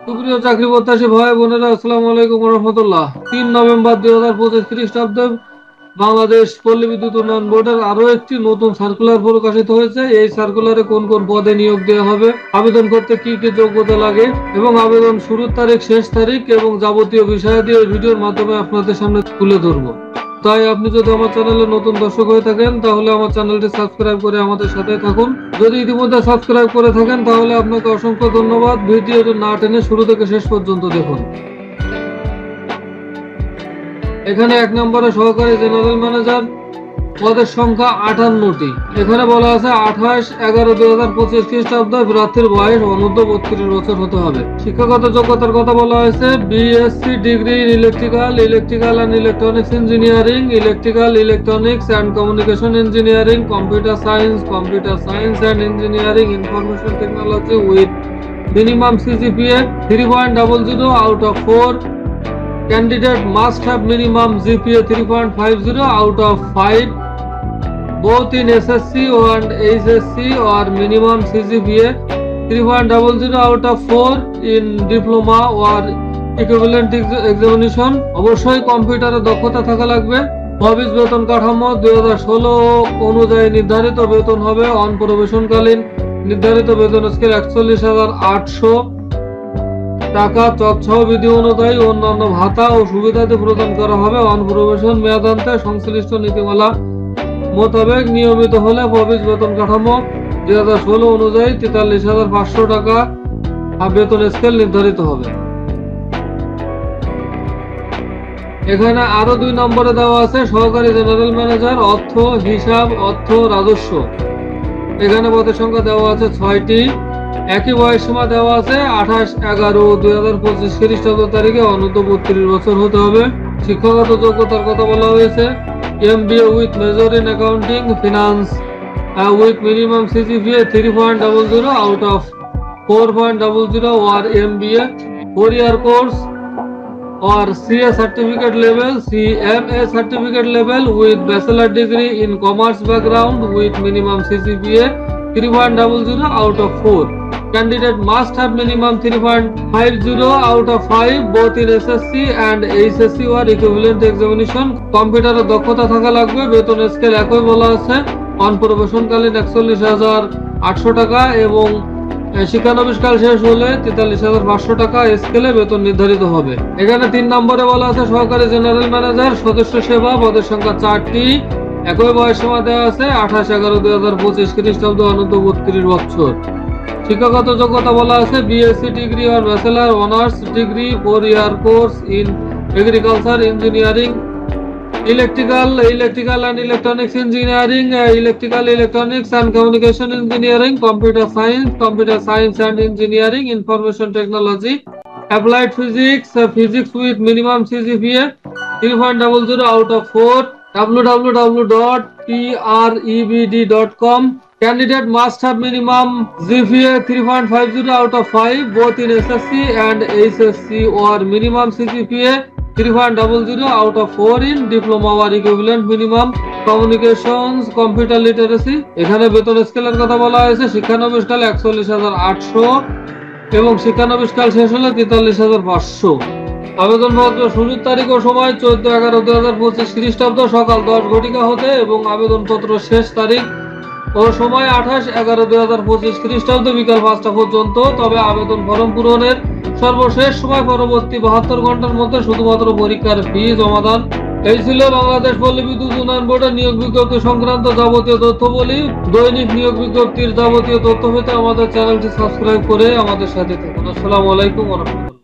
সুপ্রিয় চাকরি প্রত্যাশী ভাই বোনেরা, আসসালামু আলাইকুম রহমতুল্লাহ। 3 নভেম্বর 2025 খ্রিস্টাব্দে বাংলাদেশ পল্লী বিদ্যুৎ উন্নয়ন বোর্ডের আরো একটি নতুন সার্কুলার প্রকাশিত হয়েছে। এই সার্কুলারে কোন কোন পদে নিয়োগ দেওয়া হবে, আবেদন করতে কি কি যোগ্যতা লাগে এবং আবেদন শুরুর তারিখ, শেষ তারিখ এবং যাবতীয় বিষয়াদি এই ভিডিওর মাধ্যমে আপনাদের সামনে তুলে ধরবো। তাই আপনি যদি আমার চ্যানেলে নতুন দর্শক হয়ে থাকেন তাহলে আমার চ্যানেলটি সাবস্ক্রাইব করে আমাদের সাথে থাকুন। যদি ইতিমধ্যে সাবস্ক্রাইব করে থাকেন তাহলে আপনাকে অসংখ্য ধন্যবাদ। ভিডিওটি না টেনে শুরু থেকে শেষ পর্যন্ত দেখুন। এখানে 1 নম্বরে সহকারী জেনারেল ম্যানেজার পদের সংখ্যা 58টি। এখানে বলা আছে 28/11/2025 খ্রিস্টাব্দে প্রার্থীর বয়স অনূর্ধ্ব 32 বছর হতে হবে। শিক্ষাগত যোগ্যতার কথা বলা হয়েছে BSc degree in electrical and electronics engineering, electronics and communication engineering, computer science and engineering, information technology with minimum CGPA 3.00 out of 4. Candidate must have minimum GPA 3.50 out of 5 both in SSC and HSC, or minimum CGPA 3.00 out of 4 in diploma or equivalent examination. অবশ্যই কম্পিউটারে দক্ষতা থাকা লাগবে। ভবিষ্যৎ বেতন কাঠামো 2016 অনুযায়ী নির্ধারিত বেতন হবে। অন প্রবেশনকালীন নির্ধারিত বেতন স্কেল 41,800 টাকা তৎসহ বিধি অনুযায়ী অন্যান্য ভাতা ও সুবিধাদি প্রদান করা হবে। অন প্রবেশন মেয়াদান্তে সংশ্লিষ্ট নীতিমালা মোতাবেক নিয়মিত হলে ভবিষ্যৎ বেতন কাঠামো 2016 অনুযায়ী 43,500 টাকা বেতন স্কেল নির্ধারিত হবে। এখানে আরো 2 নম্বরে দেওয়া আছে সহকারী জেনারেল ম্যানেজার অর্থ, হিসাব, অর্থ, রাজস্ব। এখানে পদের সংখ্যা দেওয়া আছে 6টি। একই বয়স সীমা দেওয়া আছে 28/11/2025 খ্রিস্টাব্দ তারিখে অনূর্ধ্ব 32 বছর হতে হবে। শিক্ষাগত যোগ্যতার কথা বলা হয়েছে MBA with major in accounting finance with minimum CGPA 3.00 out of 4.00, or MBA 4-year course or CA certificate level, CMA certificate level with bachelor degree in commerce background with minimum CGPA 3.00 out of 4. Candidate must have minimum 3.50 out of 5 both in SSC and HSC or equivalent examination. কম্পিউটারে দক্ষতা থাকা লাগবে। বেতন scale একই বলা আছে। On প্রবেশনকালীন 41,800 টাকা এবং শিক্ষানবিশকাল শেষ হলে 43,500 টাকা স্কেলে বেতন নির্ধারিত হবে। এখানে 3 নম্বরে বলা আছে সহকারী জেনারেল ম্যানেজার সদস্য সেবা পদের সংখ্যা 4টি। একই বয়স সীমা দেওয়া আছে 28/11/2025 খ্রিস্টাব্দ অনূর্ধ্ব 32 বছর। শিক্ষাগত যোগ্যতা বলা আছে BSc degree or bachelor honours degree 4-year course in agriculture engineering, electrical and electronics engineering, electronics and communication engineering, computer science and engineering, information technology, applied physics with minimum CGPA 3.00 out of 4. www.prebd.com. Candidate must have minimum GPA 3.50 out of 5 both in SSC and HSC, or minimum CGPA 3.00 out of 4 in diploma or equivalent minimum communications computer literacy. এখানে বেতন স্কেলের কথা বলা হয়েছে শিক্ষানবিশকাল 41,800 এবং শিক্ষানবিশকাল শেষ হলে 43,500। আবেদনপত্র শুরুর তারিখ ও সময় 14/11/2025 খ্রিস্টাব্দ সকাল 10 ঘটিকা হতে এবং আবেদনপত্র শেষ তারিখ ও সময় 28/11/2025 খ্রিস্টাব্দ বিকাল 5টা পর্যন্ত। তবে আবেদন ফরম পূরণের সর্বশেষ সময় পরবর্তী 72 ঘন্টার মধ্যে শুধুমাত্র পরীক্ষার ফি জমাদান। এই ছিল বাংলাদেশ পল্লী বিদ্যুৎ উন্নয়ন বোর্ডের নিয়োগ বিজ্ঞপ্তি সংক্রান্ত যাবতীয় তথ্যবলি। দৈনিক নিয়োগ বিজ্ঞপ্তির যাবতীয় তথ্য পেতে আমাদের চ্যানেলটি সাবস্ক্রাইব করে আমাদের সাথে থাকুন। আসসালামু আলাইকুম ওয়া রাহমাতুল্লাহ।